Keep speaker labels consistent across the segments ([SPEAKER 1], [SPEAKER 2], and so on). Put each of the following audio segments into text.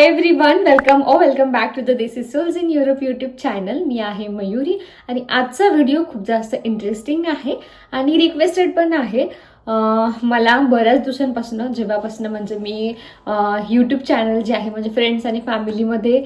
[SPEAKER 1] Everyone, welcome back to the desi souls in Europe YouTube channel. मी आहे मयुरी आणि आजचा व्हिडिओ खूप जास्त इंटरेस्टिंग आहे आणि रिक्वेस्टेड पण आहे. मला बऱ्याच दिवसांपासून जेव्हापासून म्हणजे मी यूट्यूब चॅनल जे आहे म्हणजे फ्रेंड्स आणि फॅमिलीमध्ये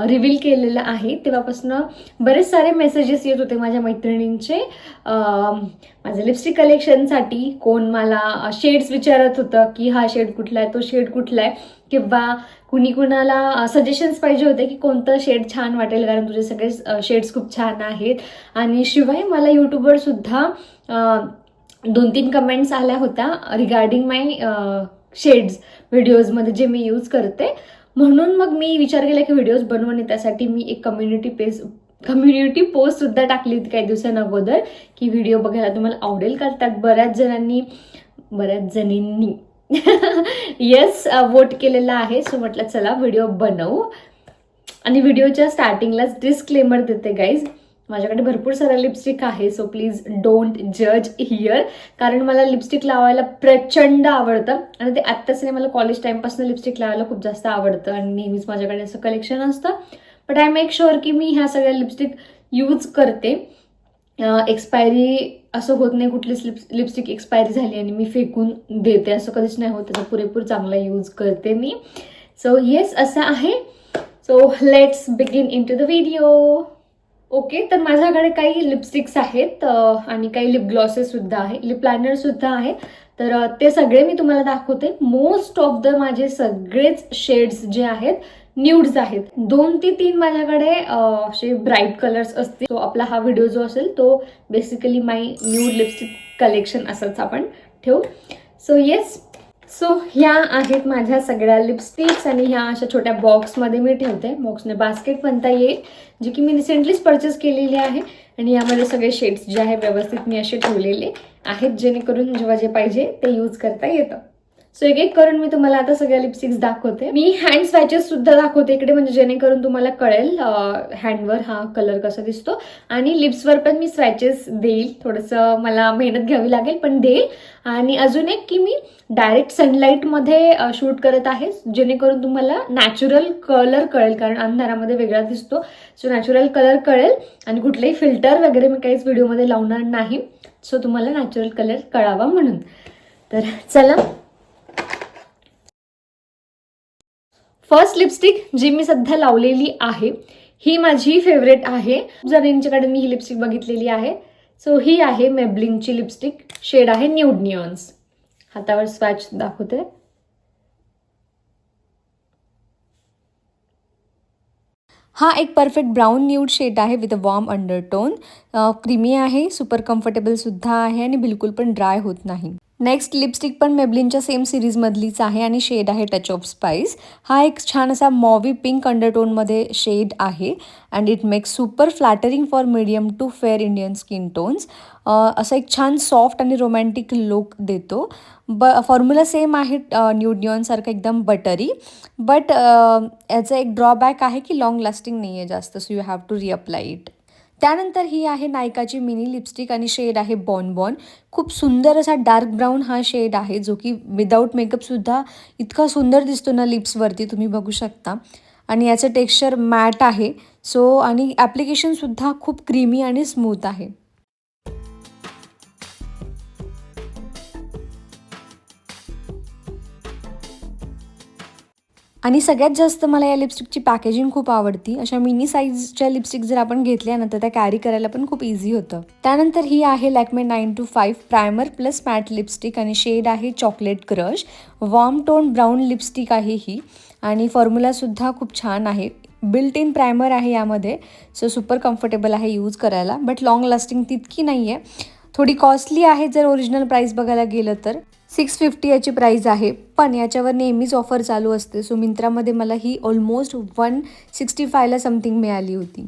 [SPEAKER 1] रिव्हील केलेलं आहे तेव्हापासून बरेच सारे मेसेजेस येत होते माझ्या मैत्रिणींचे. माझं लिपस्टिक कलेक्शनसाठी कोण मला शेड्स विचारत होतं की हा शेड कुठला आहे, तो शेड कुठला आहे, किंवा कुणी कुणाला सजेशन्स पाहिजे होते की कोणतं शेड छान वाटेल कारण तुझे सगळे शेड्स खूप छान आहेत. आणि शिवाय मला यूट्यूबवर सुद्धा 2-3 कमेंट्स आल्या होत्या रिगार्डिंग माय शेड्स व्हिडिओजमध्ये जे मी यूज करते. म्हणून मग मी विचार केला की व्हिडिओज बनवणे, त्यासाठी मी एक कम्युनिटी पोस्ट सुद्धा टाकली होती काही दिवसांअगोदर की व्हिडिओ बघायला तुम्हाला आवडेल का. त्यात बऱ्याच जणींनी येस वोट केलेला आहे. सो म्हटलं चला व्हिडिओ बनवू. आणि व्हिडिओच्या स्टार्टिंगलाच डिस्क्लेमर देते गाईज, माझ्याकडे भरपूर सारा लिपस्टिक आहे, सो प्लीज डोंट जज हिअर. कारण मला लिपस्टिक लावायला प्रचंड आवडतं आणि ते आत्ताच नाही, मला कॉलेज टाईमपासून लिपस्टिक लावायला खूप जास्त आवडतं आणि नेहमीच माझ्याकडे असं कलेक्शन असतं. बट आय मेक शुअर की मी ह्या सगळ्या लिपस्टिक यूज करते. एक्सपायरी असं होत नाही, कुठलीच लिपस्टिक एक्सपायरी झाली आणि मी फेकून देते असं कधीच नाही होत. त्याचा पुरेपूर चांगला यूज करते मी. सो येस, असं आहे. So let's begin into the video. Okay, तर माझ्याकडे काही लिपस्टिक्स आहेत आणि काही लिप ग्लॉसेस सुद्धा आहे, लिप लायनर सुद्धा आहे. तर ते सगळे मी तुम्हाला दाखवते. मोस्ट ऑफ द माझे सगळेच शेड्स जे आहेत न्यूड्स आहेत. 2 ते 3 माझ्याकडे असे ब्राईट कलर्स असतील. तो आपला हा व्हिडिओ जो असेल तो बेसिकली माय न्यूड लिपस्टिक कलेक्शन असंच आपण ठेवू. सो येस, सो ह्या आहेत माझ्या सगळ्या लिपस्टिक्स आणि ह्या अशा छोट्या बॉक्समध्ये मी ठेवते. बॉक्सने बास्केट म्हणता येईल, जी की मी रिसेंटलीच परचेस केलेली आहे. आणि यामध्ये सगळे शेड्स जे आहे व्यवस्थित मी असे ठेवलेले आहेत जेणेकरून जेव्हा जे पाहिजे ते यूज करता येतं. सो एक एक करून मी तुम्हाला आता सगळ्या लिपस्टिक्स दाखवते. मी हँड स्वॅचेस सुद्धा दाखवते इकडे, म्हणजे जेणेकरून तुम्हाला कळेल हँडवर हा कलर कसा दिसतो. आणि लिप्सवर पण मी स्वॅचेस देईल. थोडंसं मला मेहनत घ्यावी लागेल पण देईल. आणि अजून एक की मी डायरेक्ट सनलाईटमध्ये शूट करत आहे जेणेकरून तुम्हाला नॅचरल कलर कळेल, कारण अंधारामध्ये वेगळा दिसतो. सो नॅचरल कलर कळेल आणि कुठलेही फिल्टर वगैरे मी काहीच व्हिडिओमध्ये लावणार नाही. सो तुम्हाला नॅचरल कलर कळावा म्हणून. तर चला, फर्स्ट लिपस्टिक जी मी सध्या लावलेली आहे ही माझी फेवरेट आहे. जणांच्याकडे मी ही लिपस्टिक बघितलेली आहे. सो ही आहे मेबलिनची लिपस्टिक, शेड आहे न्यूड नियॉन्स. हातावर स्वॅच दाखवते. हा एक परफेक्ट ब्राऊन न्यूड शेड आहे with a warm undertone. Creamy आहे, सुपर कम्फर्टेबल सुद्धा आहे आणि बिलकुल पण ड्राय होत नाही. नेक्स्ट लिपस्टिक पण मेबलिनच्या सेम सिरीजमधलीच आहे आणि शेड आहे टच ऑफ स्पाइस. हा एक छान असा मॉवी पिंक अंडरटोनमध्ये शेड आहे and it makes super flattering for medium to fair Indian skin tones. असं एक छान सॉफ्ट आणि रोमॅन्टिक लुक देतो. फॉर्म्युला सेम आहे न्यूड नियॉनसारखं एकदम बटरी. बट याचं एक ड्रॉबॅक आहे की लॉंग लास्टिंग नाही आहे जास्त, so you have to reapply it. त्यानंतर ही आहे नायकाची मिनी लिपस्टिक आणि शेड आहे बॉन. खूप सुंदर असा डार्क ब्राऊन हा शेड आहे, जो की विदाऊट मेकअपसुद्धा इतका सुंदर दिसतो ना लिप्सवरती, तुम्ही बघू शकता. आणि याचं टेक्स्चर मॅट आहे. सो आणि ॲप्लिकेशनसुद्धा खूप क्रीमी आणि स्मूथ आहे. आणि सगळ्यात जास्त मला या लिपस्टिकची पॅकेजिंग खूप आवडती. अशा मिनी साईजच्या लिपस्टिक जर आपण घेतल्या ना तर त्या कॅरी करायला पण खूप इझी होतं. त्यानंतर ही आहे Lakme 925 primer plus matte lipstick आणि शेड आहे chocolate crush. Warm tone brown lipstick आहे ही आणि फॉर्म्युलासुद्धा खूप छान आहे. बिल्ट इन प्रायमर आहे यामध्ये, सो सुपर कम्फर्टेबल आहे यूज करायला. बट लॉंग लास्टिंग तितकी नाही आहे. थोडी कॉस्टली आहे जर ओरिजिनल प्राईस बघायला गेलं तर. 650 याची प्राईस आहे, पण याच्यावर नेहमीच ऑफर चालू असते. सो मिंत्रामध्ये मला ही ऑलमोस्ट 165ला समथिंग मिळाली होती.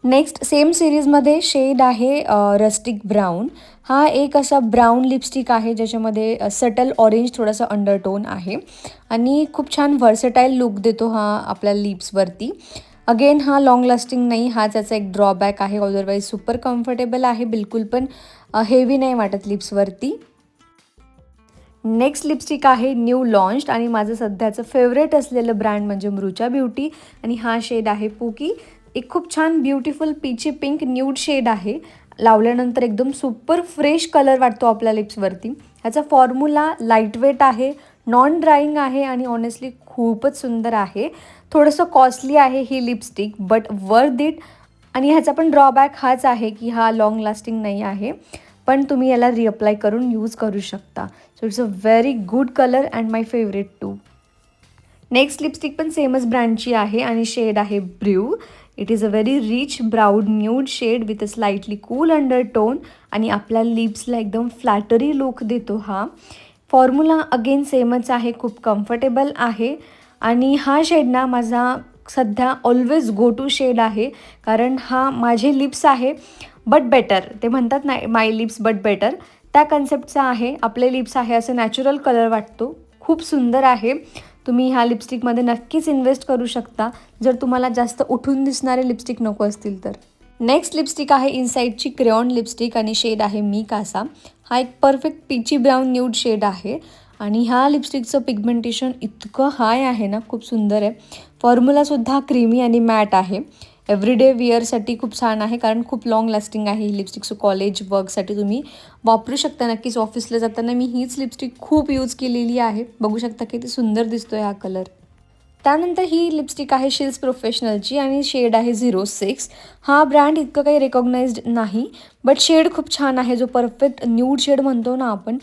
[SPEAKER 1] नेक्स्ट सेम सिरीजमध्ये शेड आहे रस्टिक ब्राऊन. हा एक असा ब्राऊन लिपस्टिक आहे ज्याच्यामध्ये सटल ऑरेंज थोडासा अंडरटोन आहे आणि खूप छान व्हर्सटाईल लुक देतो हा आपल्या लिप्सवरती. अगेन हा लॉंग लास्टिंग नाही, हाच याचा एक ड्रॉबॅक आहे. अदरवाईज सुपर कम्फर्टेबल आहे, बिलकुल पण हेवी नाही वाटत लिप्सवरती. नेक्स्ट लिपस्टिक आहे न्यू लॉन्च्ड आणि माझं सध्याचं फेवरेट असलेलं ब्रँड म्हणजे मृचा ब्युटी आणि हा शेड आहे पुकी. एक खूप छान ब्युटिफुल पीची पिंक न्यूड शेड आहे. लावल्यानंतर एकदम सुपर फ्रेश कलर वाटतो आपल्या लिप्सवरती. ह्याचा फॉर्म्युला लाईटवेट आहे, नॉन ड्राईंग आहे आणि ऑनेस्टली खूपच सुंदर आहे. थोडंसं कॉस्टली आहे ही लिपस्टिक बट वर्थ इट. आणि ह्याचा पण ड्रॉबॅक हाच आहे की हा लाँग लास्टिंग नाही आहे, पण तुम्ही याला रिअप्लाय करून यूज करू शकता. So it's a very good colour and my favourite too. Next lipstick पण सेमच ब्रँडची आहे आणि शेड आहे brew. It is a very rich brown nude shade with a slightly cool undertone आणि आपल्या लिप्सला एकदम फ्लॅटरी लुक देतो हा. फॉर्म्युला अगेन सेमच आहे, खूप कम्फर्टेबल आहे आणि हा शेड ना माझा सध्या ऑलवेज गो टू शेड आहे, कारण हा माझे लिप्स आहे बट बेटर. ते म्हणतात ना माय लिप्स बट बेटर, त्या कन्सेप्टचा आहे. आपले लिप्स आहे असं नॅचरल कलर वाटतो, खूप सुंदर आहे. तुम्ही ह्या लिपस्टिकमध्ये नक्कीच इन्व्हेस्ट करू शकता जर तुम्हाला जास्त उठून दिसणारे लिपस्टिक नको असतील तर. नेक्स्ट लिपस्टिक आहे इनसाईडची क्रेऑन लिपस्टिक आणि शेड आहे मी कासा. हा एक परफेक्ट पीची ब्राऊन न्यूड शेड आहे आणि ह्या लिपस्टिकचं पिगमेंटेशन इतकं हाय आहे ना, खूप सुंदर आहे. फॉर्म्युलासुद्धा क्रीमी आणि मॅट आहे. एव्हरीडे विअरसाठी खूप छान आहे, कारण खूप लाँग लास्टिंग आहे ही लिपस्टिक. सो कॉलेज वर्कसाठी तुम्ही वापरू शकता नक्कीच. ऑफिसला जाताना मी हीच लिपस्टिक खूप यूज केलेली आहे. बघू शकता किती सुंदर दिसतोय हा कलर. त्यानंतर ही लिपस्टिक आहे शिल्स प्रोफेशनलची आणि शेड आहे 06. हा ब्रँड इतकं काही रेकॉग्नाइज्ड नाही बट शेड खूप छान आहे. जो परफेक्ट न्यूड शेड म्हणतो ना आपण,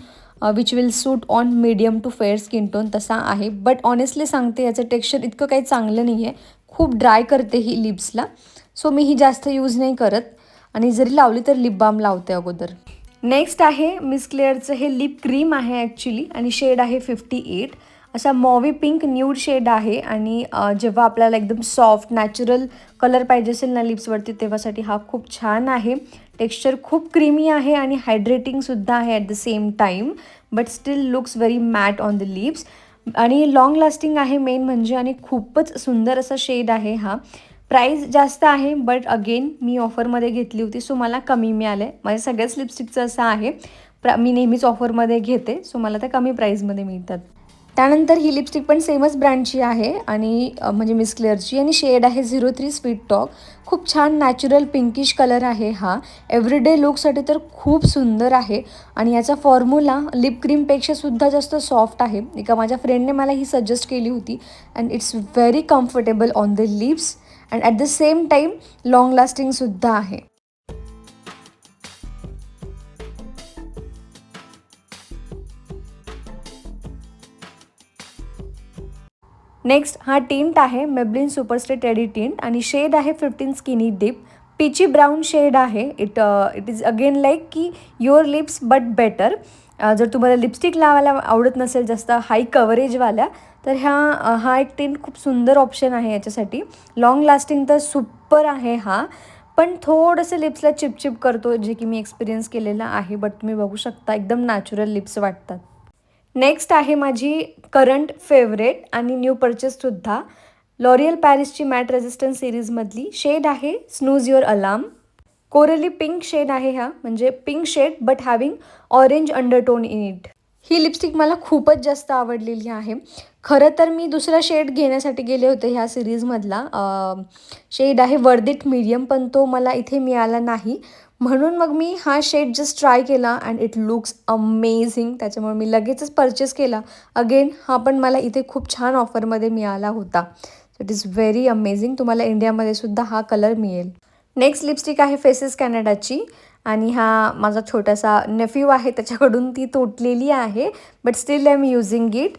[SPEAKER 1] which will suit on medium to fair skin tone, तसा आहे. बट ऑनेस्टली सांगते याचं टेक्स्चर इतकं काही चांगलं नाही आहे, खूप ड्राय करते ही लिप्सला. सो मी ही जास्त यूज नाही करत आणि जरी लावली तर लिप बाम लावते अगोदर. नेक्स्ट आहे मिस क्लेअरचं हे लिप क्रीम आहे ॲक्च्युली आणि शेड आहे 58. असा मॉवी पिंक न्यूड शेड आहे आणि जेव्हा आपल्याला एकदम सॉफ्ट नॅचरल कलर पाहिजे असेल ना लिप्सवरती, तेव्हासाठी हा खूप छान आहे. टेक्स्चर खूप क्रीमी आहे आणि हायड्रेटिंगसुद्धा आहे at the same time, but still looks very matte on the lips आणि लाँग लास्टिंग आहे मेन म्हणजे, आणि खूपच सुंदर असा शेड आहे हा. प्राईस जास्त आहे बट अगेन मी ऑफरमध्ये घेतली होती सो मला कमी मिळालं आहे. माझ्या सगळ्याच लिपस्टिकचं असं आहे, मी नेहमीच ऑफरमध्ये घेते सो मला त्या कमी प्राईजमध्ये मिळतात. त्यानंतर ही लिपस्टिक पण सेमच ब्रँडची आहे आणि म्हणजे मिस क्लेअरची आणि शेड आहे 03 स्वीट टॉक. खूप छान नॅचरल पिंकिश कलर आहे हा. एव्हरीडे लुकसाठी तर खूप सुंदर आहे आणि याचा फॉर्म्युला लिप क्रीमपेक्षा सुद्धा जास्त सॉफ्ट आहे. एका माझ्या फ्रेंडने मला ही सजेस्ट केली होती and it's very comfortable on the lips and at the same time long लास्टिंगसुद्धा आहे. नेक्स्ट हा टिंट आहे मेबलिन सुपरस्टे टेडी टिंट आणि शेड आहे 15 skinny deep. Peachy brown shade आहे. इट इज अगेन लाईक की युअर लिप्स बट बेटर. जर तुम्हाला लिपस्टिक लावायला आवडत नसेल जास्त हाय कव्हरेजवाल्या तर हा एक टिंट खूप सुंदर ऑप्शन आहे याच्यासाठी. लाँग लास्टिंग तर सुपर आहे हा, पण थोडंसं लिप्सला चिपचिप करतो, जे की मी एक्सपिरियन्स केलेला आहे. बट तुम्ही बघू शकता एकदम नॅचरल लिप्स वाटतात. नेक्स्ट आहे माझी करंट फेवरेट आणि न्यू परचेससुद्धा लॉरियल पॅरिसची मॅट रेझिस्टन्स सिरीजमधली शेड आहे snooze your alarm. Coral pink shade आहे हा, म्हणजे pink shade but having orange undertone in it. ही लिपस्टिक मला खूपच जास्त आवडलेली आहे. खरं तर मी दुसरा शेड घेण्यासाठी गेले होते ह्या सिरीजमधला. शेड आहे वर्दिट मीडियम, पण तो मला इथे मिळाला नाही, म्हणून मग मी हा शेड जस्ट ट्राय केला अँड इट लुक्स अमेझिंग. त्याच्यामुळे मी लगेचच परचेस केला. अगेन हा पण मला इथे खूप छान ऑफरमध्ये मिळाला होता. So it is very amazing. तुम्हाला इंडियामध्ये सुद्धा हा कलर मिळेल. नेक्स्ट लिपस्टिक आहे फेसेस कॅनडाची आणि हा माझा छोटासा नेफ्यू आहे, त्याच्याकडून ती तुटलेली आहे but still I am using it.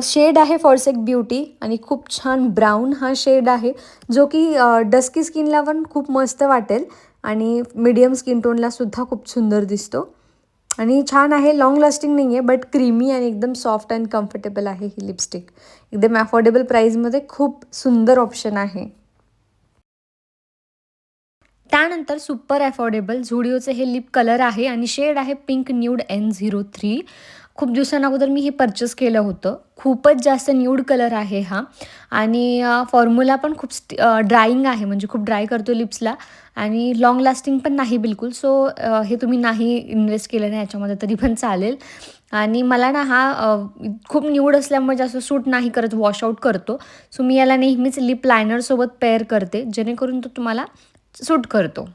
[SPEAKER 1] Shade आहे फॉरसेक ब्युटी आणि खूप छान ब्राऊन हा शेड आहे, जो की डस्की स्किनला पण खूप मस्त वाटेल आणि मीडियम स्किन टोनला सुद्धा खूप सुंदर दिसतो आणि छान आहे. लाँग लास्टिंग नाही आहे बट क्रीमी आणि एकदम सॉफ्ट अँड कम्फर्टेबल आहे ही लिपस्टिक. एकदम अफोर्डेबल प्राईजमध्ये खूप सुंदर ऑप्शन आहे. त्यानंतर सुपर अफोर्डेबल झुडिओचे हे लिप कलर आहे आणि शेड आहे पिंक न्यूड N03. खूप दिवसांअगोदर मी हे परचेस केलं होतं. खूपच जास्त न्यूड कलर आहे हा आणि फॉर्म्युला पण खूप ड्राईंग आहे, म्हणजे खूप ड्राय करतो लिप्सला आणि लाँग लास्टिंग पण नाही बिलकुल. सो हे तुम्ही नाही इन्व्हेस्ट केलं नाही याच्यामध्ये तरी पण चालेल. आणि मला ना हा खूप न्यूड असल्यामुळे जास्त सूट नाही करत, वॉशआउट करतो. सो मी याला नेहमीच लिप लायनरसोबत पेअर करते, जेणेकरून तो तुम्हाला सूट करतो.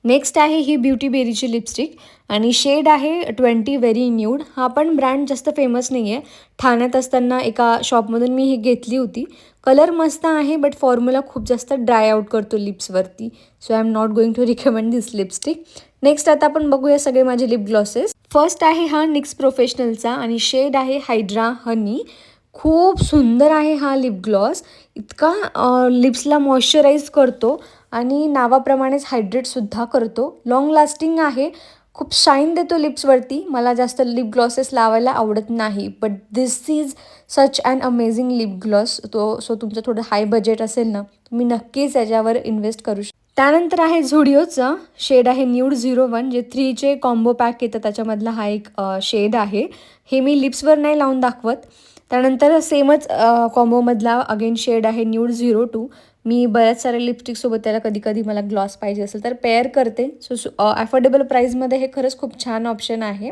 [SPEAKER 1] नेक्स्ट आहे ही ब्युटी बेरीची लिपस्टिक आणि शेड आहे 20 व्हेरी न्यूड. हा पण ब्रँड जास्त फेमस नाही आहे. ठाण्यात असताना एका शॉपमधून मी ही घेतली होती. कलर मस्त आहे, बट फॉर्म्युला खूप जास्त ड्राय आउट करतो लिप्सवरती. So I am not going to recommend this lipstick. Next आता आपण बघूया सगळे माझे लिप ग्लॉसेस. फर्स्ट आहे हा निक्स प्रोफेशनलचा आणि शेड आहे हायड्रा हनी. खूप सुंदर आहे हा लिप ग्लॉस. इतका लिप्सला मॉइश्चराईज करतो आणि नावाप्रमाणेच हायड्रेटसुद्धा करतो. लाँग लास्टिंग आहे, खूप शाईन देतो लिप्सवरती. मला जास्त लिप ग्लॉसेस लावायला आवडत नाही, but this is such an amazing lip gloss. So तुमचं थोडं हाय बजेट असेल ना, तुम्ही नक्कीच याच्यावर इन्व्हेस्ट करू शकता. त्यानंतर आहे झुडिओचं शेड आहे न्यूड 01, जे 3चे कॉम्बो पॅक येतं त्याच्यामधला हा एक शेड आहे. हे मी लिप्सवर नाही लावून दाखवत. त्यानंतर सेमच कॉम्बोमधला अगेन शेड आहे न्यूड 02. मी बऱ्याच साऱ्या लिपस्टिकसोबत त्याला कधी कधी मला ग्लॉस पाहिजे असेल तर पेअर करते. सो अफोर्डेबल प्राईजमध्ये हे खरंच खूप छान ऑप्शन आहे.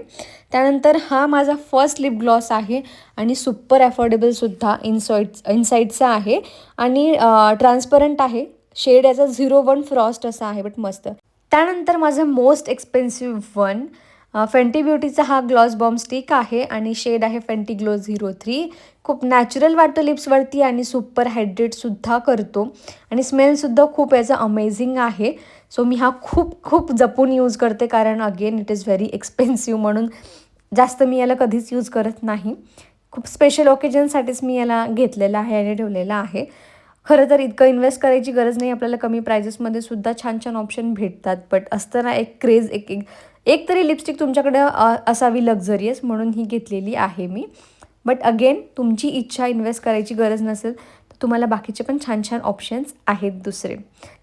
[SPEAKER 1] त्यानंतर हा माझा फर्स्ट लिप ग्लॉस आहे आणि सुपर अफोर्डेबलसुद्धा इनसाईडचा आहे आणि ट्रान्सपरंट आहे. शेड याचा 01 फ्रॉस्ट असा आहे, बट मस्त. त्यानंतर माझं मोस्ट एक्सपेन्सिव्ह वन फेंटी ब्युटीचा हा ग्लॉस बॉम्ब स्टिक आहे आणि शेड आहे फेंटी ग्लो 03. खूप नॅचरल वाटतो लिप्सवरती आणि सुपर हायड्रेटसुद्धा करतो आणि स्मेलसुद्धा खूप याचा अमेझिंग आहे. सो मी हा खूप खूप जपून यूज करते, कारण again it is very expensive, म्हणून जास्त मी याला कधीच यूज करत नाही. खूप स्पेशल ओकेजनसाठीच मी याला घेतलेलं आहे आणि ठेवलेलं आहे. खरं तर इतकं इन्व्हेस्ट करायची गरज नाही, आपल्याला कमी प्राइजेसमध्ये सुद्धा छान छान ऑप्शन भेटतात. बट असतं ना एक क्रेज, एक तरी लिपस्टिक तुमच्याकडे असावी लक्झरियस, म्हणून ही घेतलेली आहे मी. बट अगेन तुमची इच्छा इन्व्हेस्ट करायची गरज नसेल तर तुम्हाला बाकीचे पण छान छान ऑप्शन्स आहेत दुसरे.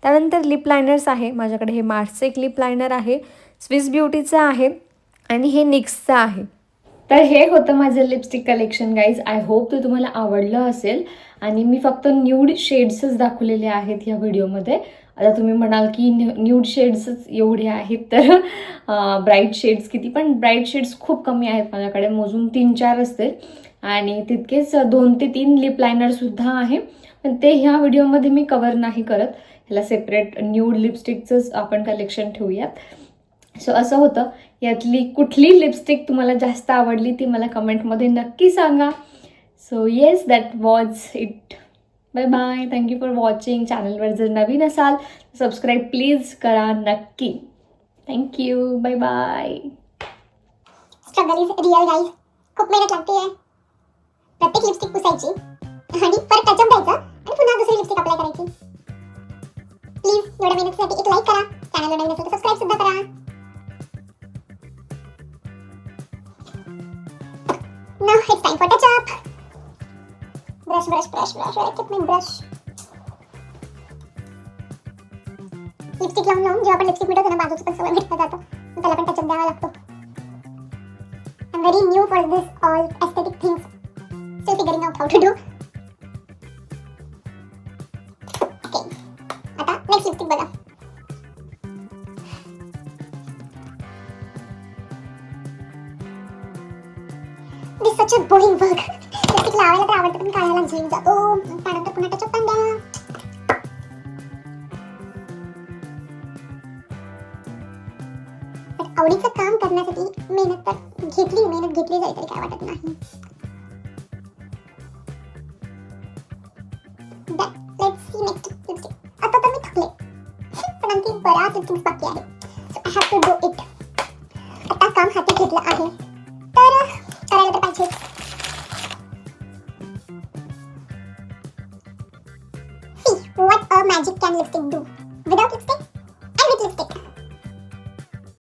[SPEAKER 1] त्यानंतर लिप लायनर्स आहे माझ्याकडे. हे मार्सचं एक लिप लायनर आहे, स्विस ब्युटीचं आहे आणि हे निक्सचं आहे. तर हे होतं माझं lipstick collection guys. I hope ते तुम्हाला आवडलं असेल आणि मी फक्त न्यूड शेड्सच दाखवलेले आहेत ह्या व्हिडिओमध्ये. आता तुम्ही म्हणाल की न्यूड शेड्सच एवढे आहेत, तर ब्राईट शेड्स किती? पण ब्राईट शेड्स खूप कमी आहेत माझ्याकडे, मोजून 3-4 असतील आणि तितकेच 2 ते 3 लिप लायनरसुद्धा आहे, पण ते ह्या व्हिडिओमध्ये मी कवर नाही करत. ह्याला सेपरेट न्यूड लिपस्टिकचंच आपण कलेक्शन ठेवूयात. सो असं होतं. यातली कुठली लिपस्टिक तुम्हाला जास्त आवडली ती मला कमेंटमध्ये नक्की सांगा. So yes, that was it. Bye bye. Thank you for watching. चॅनलवर जर नवीन असाल सबस्क्राईब प्लीज करा नक्की. Thank you. Bye bye.
[SPEAKER 2] Struggle is real guys. खूप मेहनत लागते आहे. प्रत्येक लिपस्टिक पुसायची आणि परत टचअप द्यायचं आणि पुन्हा दुसरी लिपस्टिक अप्लाय करायची. प्लीज एवढ्या मेहनतीसाठी एक लाईक करा. चॅनलला नवीन असेल तर सबस्क्राईब सुद्धा करा. Now it's time for touch up. Brush. Where I kept my brush. Lipstick लावून जेव्हा आपण लिपस्टिक मिळवतो ना, बाजूचं पण सगळं भेटलं जातं, मग त्याला पण टचअप द्यावा लागतो. I am very new for this all aesthetic things. Still figuring out how to do. Okay, आता नेक्स्ट लिपस्टिक बघा. This such a boring work. Lipstick लावायला तर आवडतं, पण काढायला जीव जातो. त्यानंतर पुन्हा टचअप पण द्या. आवडीचं काम करण्यासाठी मेहनत घेतली जाईल तरी काय वाटत नाही. Let's see next lipstick. आता तर मी थकले, पण आणखी बऱ्याच लिपस्टिक्स बाकी आहे. So I have to do it. आता काम हाती घेतलं आहे तर करायला तर पाहिजे. See what a magic can lipstick do. Without lipstick